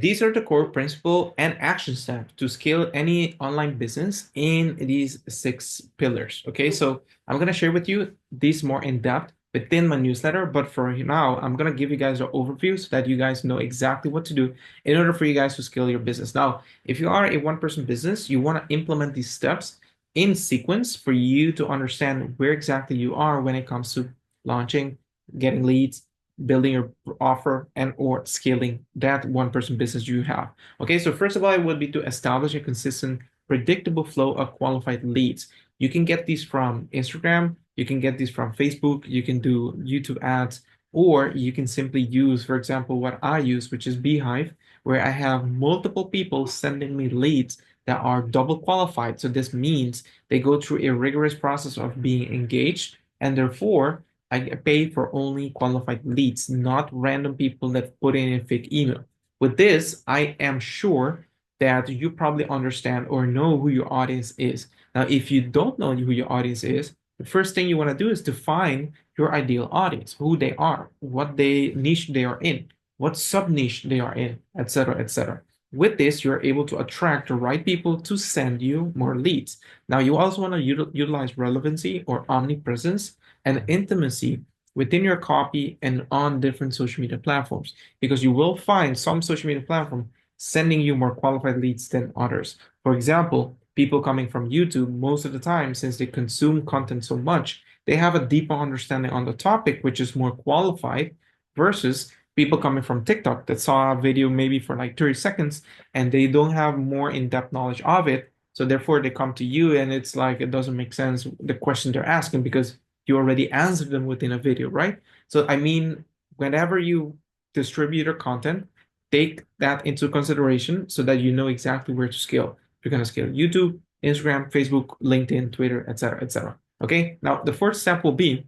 These are the core principle and action steps to scale any online business in these 6 pillars. Okay, so I'm gonna share with you these more in depth within my newsletter, but for now, I'm gonna give you guys an overview so that you guys know exactly what to do in order for you guys to scale your business. Now, if you are a one-person business, you want to implement these steps in sequence for you to understand where exactly you are when it comes to launching, getting leads, building your offer, and or scaling that one-person business you have. Okay, so first of all, it would be to establish a consistent, predictable flow of qualified leads. You can get these from Instagram, you can get these from Facebook, you can do YouTube ads, or you can simply use, for example, what I use, which is Beehive, where I have multiple people sending me leads that are double qualified. So this means they go through a rigorous process of being engaged, and therefore I get paid for only qualified leads, not random people that put in a fake email. With this, I am sure that you probably understand or know who your audience is. Now, if you don't know who your audience is, the first thing you want to do is define your ideal audience, who they are, what they niche they are in, what sub niche they are in, etc., etc. With this, you're able to attract the right people to send you more leads. Now, you also want to utilize relevancy or omnipresence and intimacy within your copy and on different social media platforms, because you will find some social media platform sending you more qualified leads than others. For example, people coming from YouTube, most of the time, since they consume content so much, they have a deeper understanding on the topic, which is more qualified, versus people coming from TikTok that saw a video maybe for like 30 seconds and they don't have more in-depth knowledge of it. So therefore they come to you and it's like it doesn't make sense the question they're asking because you already answered them within a video, right? So I mean, whenever you distribute your content, take that into consideration so that you know exactly where to scale. You're going to scale YouTube, Instagram, Facebook, LinkedIn, Twitter, etc., etc. Okay. Now the fourth step will be,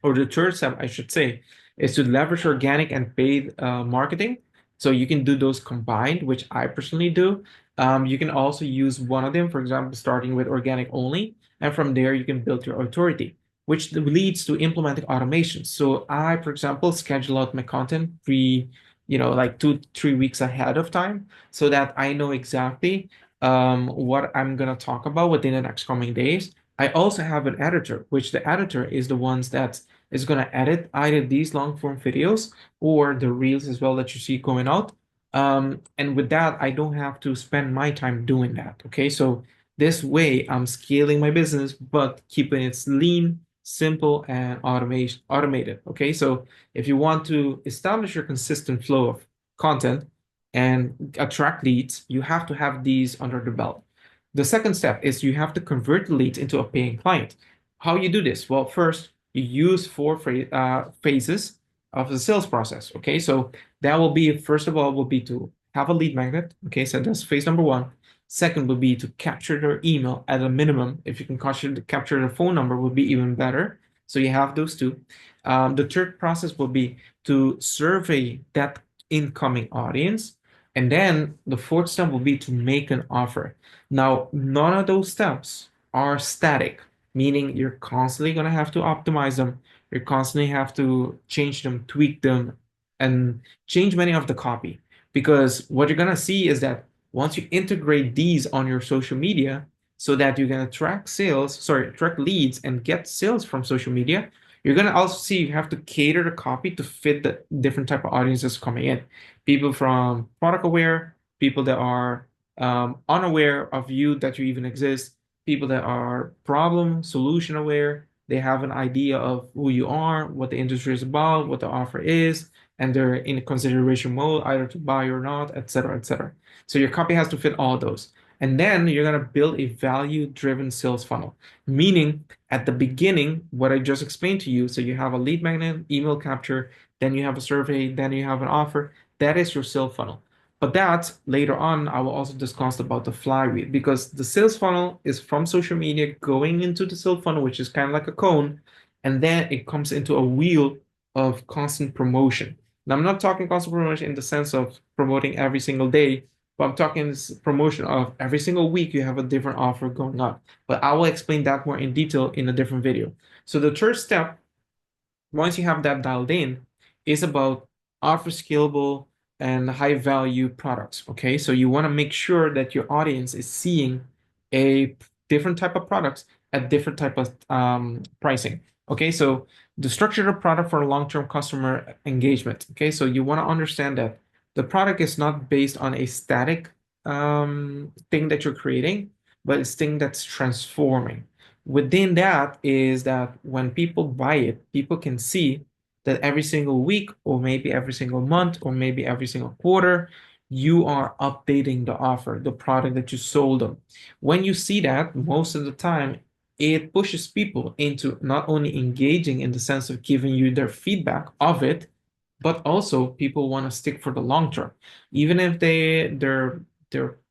or the third step, I should say, is to leverage organic and paid marketing. So you can do those combined, which I personally do. You can also use one of them, for example, starting with organic only, and from there you can build your authority, which leads to implementing automation. So I, for example, schedule out my content like 2, 3 weeks ahead of time, so that I know exactly what I'm gonna talk about within the next coming days. I also have an editor, which the editor is the ones that is going to edit either these long form videos or the reels as well that you see going out. And with that, I don't have to spend my time doing that. Okay, so this way I'm scaling my business, but keeping it lean, simple, and automated. Okay, so if you want to establish your consistent flow of content and attract leads, you have to have these under the belt. The second step is you have to convert the leads into a paying client. How you do this? Well, first, you use 4 phases of the sales process. Okay, so that will be, first of all, will be to have a lead magnet. Okay, so that's phase number one. Second would be to capture their email at a minimum. If you can capture their phone number, would be even better. So you have those two. The third process will be to survey that incoming audience. And then the fourth step will be to make an offer. Now, none of those steps are static, meaning you're constantly going to have to optimize them. You constantly have to change them, tweak them, and change many of the copy. Because what you're going to see is that once you integrate these on your social media so that you're going to track leads and get sales from social media, you're going to also see you have to cater the copy to fit the different type of audiences coming in. People from product aware, people that are unaware of you that you even exist, people that are problem solution aware. They have an idea of who you are, what the industry is about, what the offer is, and they're in consideration mode, either to buy or not, etc., etc. So your copy has to fit all those. And then you're going to build a value-driven sales funnel, meaning at the beginning, what I just explained to you. So you have a lead magnet, email capture, then you have a survey, then you have an offer. That is your sales funnel. But that later on, I will also discuss about the flywheel, because the sales funnel is from social media going into the sales funnel, which is kind of like a cone, and then it comes into a wheel of constant promotion. Now, I'm not talking constant promotion in the sense of promoting every single day, but I'm talking this promotion of every single week you have a different offer going on. But I will explain that more in detail in a different video. So the third step, once you have that dialed in, is about offer scalable and high value products. Okay, so you want to make sure that your audience is seeing a different type of products at different type of pricing. Okay, so the structure of product for long-term customer engagement. Okay, so you want to understand that the product is not based on a static thing that you're creating, but it's thing that's transforming. Within that is that when people buy it, people can see that every single week, or maybe every single month, or maybe every single quarter, you are updating the offer, the product that you sold them. When you see that, most of the time, it pushes people into not only engaging in the sense of giving you their feedback of it, but also people want to stick for the long term. Even if their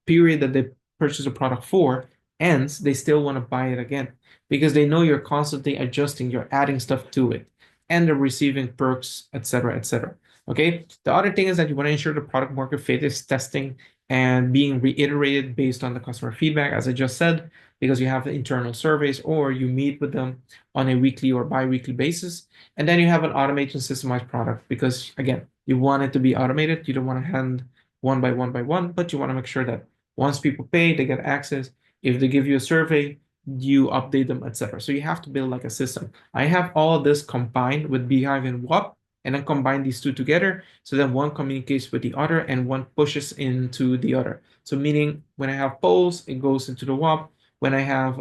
period that they purchase a product for ends, they still want to buy it again because they know you're constantly adjusting, you're adding stuff to it, and they're receiving perks, etc., etc. Okay. The other thing is that you want to ensure the product market fit is testing and being reiterated based on the customer feedback, as I just said, because you have internal surveys or you meet with them on a weekly or bi-weekly basis. And then you have an automation systemized product because, again, you want it to be automated. You don't want to hand one by one, but you want to make sure that once people pay, they get access. If they give you a survey, you update them, etc. So you have to build like a system. I have all of this combined with Beehive and WAP, and then combine these two together so that one communicates with the other and one pushes into the other. So meaning when I have polls, it goes into the WAP. When I have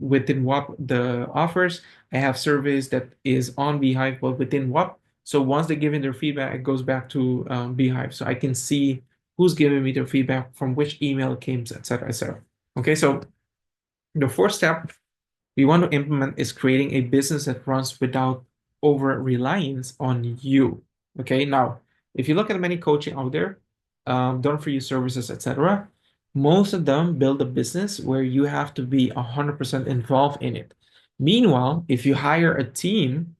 within WAP the offers, I have surveys that is on Beehive, but within WAP. So once they give in their feedback, it goes back to Beehive. So I can see who's giving me their feedback, from which email it came, etc., etc. Okay, so the fourth step we want to implement is creating a business that runs without over reliance on you. Okay, now if you look at many coaching out there, done for you services, etc., most of them build a business where you have to be 100% involved in it. Meanwhile, if you hire a team,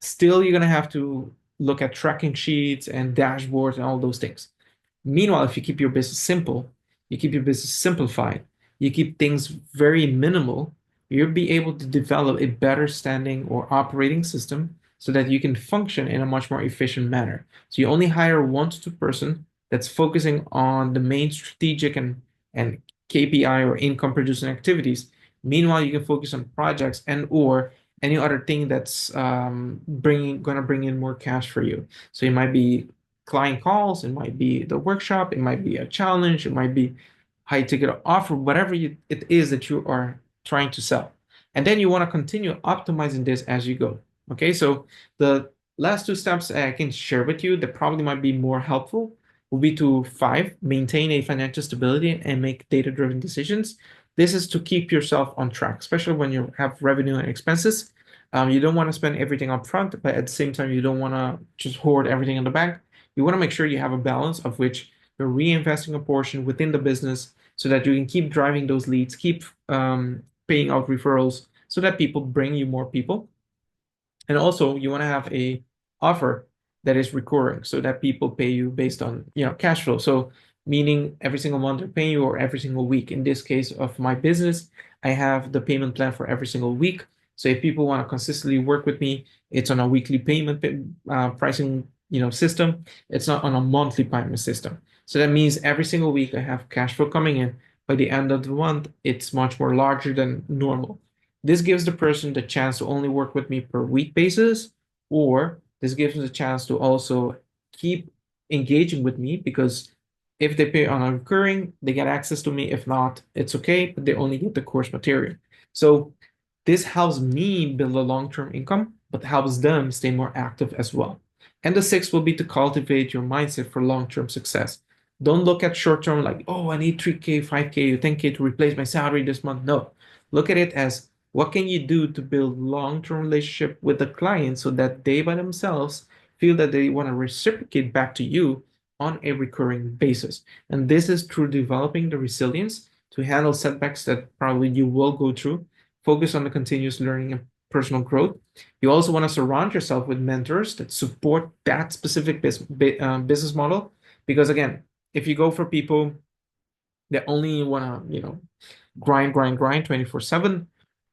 still you're going to have to look at tracking sheets and dashboards and all those things. Meanwhile, if you keep your business simple, you keep your business simplified, you keep things very minimal, you'll be able to develop a better standing or operating system so that you can function in a much more efficient manner. So you only hire 1 to 2 person that's focusing on the main strategic and KPI or income producing activities. Meanwhile, you can focus on projects and or any other thing that's gonna bring in more cash for you. So it might be client calls, it might be the workshop, it might be a challenge, it might be high ticket offer, whatever it is that you are trying to sell. And then you want to continue optimizing this as you go. Okay, so the last 2 steps I can share with you that probably might be more helpful will be to 5, maintain a financial stability and make data-driven decisions. This is to keep yourself on track, especially when you have revenue and expenses. You don't want to spend everything up front, but at the same time, you don't want to just hoard everything in the bank. You want to make sure you have a balance of which you're reinvesting a portion within the business so that you can keep driving those leads, keep paying out referrals so that people bring you more people. And also you want to have a offer that is recurring so that people pay you based on cash flow. So meaning every single month they're paying you or every single week. In this case of my business, I have the payment plan for every single week. So if people want to consistently work with me, it's on a weekly payment pricing system. It's not on a monthly payment system. So that means every single week I have cash flow coming in. By the end of the month, it's much more larger than normal. This gives the person the chance to only work with me per week basis, or this gives them the chance to also keep engaging with me because if they pay on a recurring, they get access to me. If not, it's okay, but they only get the course material. So this helps me build a long-term income, but helps them stay more active as well. And the sixth will be to cultivate your mindset for long-term success. Don't look at short-term like, oh, I need 3K, 5K, 10K to replace my salary this month. No, look at it as what can you do to build long-term relationship with the client so that they by themselves feel that they want to reciprocate back to you on a recurring basis. And this is through developing the resilience to handle setbacks that probably you will go through, focus on the continuous learning and personal growth. You also want to surround yourself with mentors that support that specific business model. Because again, if you go for people that only want to, grind 24/7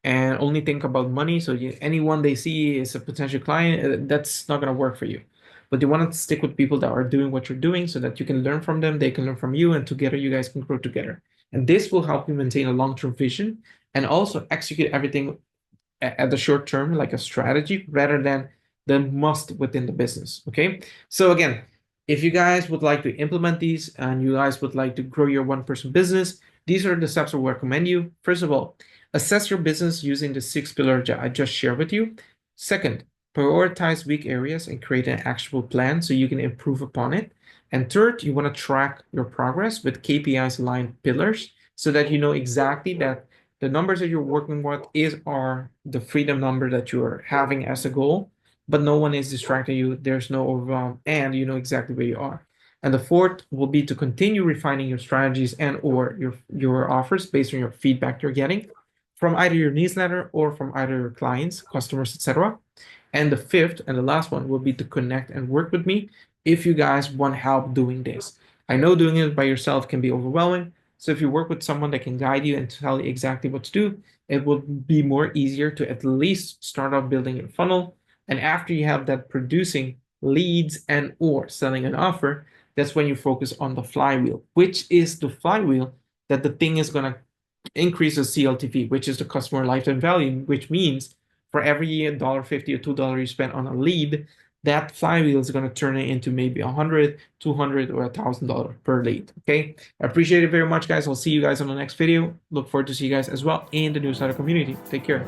and only think about money, so anyone they see is a potential client, that's not going to work for you. but you want to stick with people that are doing what you're doing so that you can learn from them, they can learn from you, and together you guys can grow together. And this will help you maintain a long-term vision and also execute everything at the short term, like a strategy, rather than the must within the business. Okay. So again, if you guys would like to implement these and you guys would like to grow your one-person business, these are the steps I recommend you. First of all, assess your business using the 6 pillars I just shared with you. Second, prioritize weak areas and create an actionable plan so you can improve upon it. And third, you want to track your progress with KPIs aligned pillars so that you know exactly that the numbers that you're working with are the freedom number that you're having as a goal, but no one is distracting you. There's no overwhelm, and you know exactly where you are. And the fourth will be to continue refining your strategies and or your offers based on your feedback you're getting from either your newsletter or from either your clients, customers, etc. And the fifth and the last one will be to connect and work with me if you guys want help doing this. I know doing it by yourself can be overwhelming. So if you work with someone that can guide you and tell you exactly what to do, it will be more easier to at least start off building your funnel. And after you have that producing leads and or selling an offer, that's when you focus on the flywheel, which is the flywheel that the thing is going to increase the CLTV, which is the customer lifetime value, which means for every $1.50 or $2 you spend on a lead, that flywheel is going to turn it into maybe 100, 200, or $1,000 per lead. Okay. I appreciate it very much, guys. I'll see you guys on the next video. Look forward to see you guys as well in the newsletter community. Take care.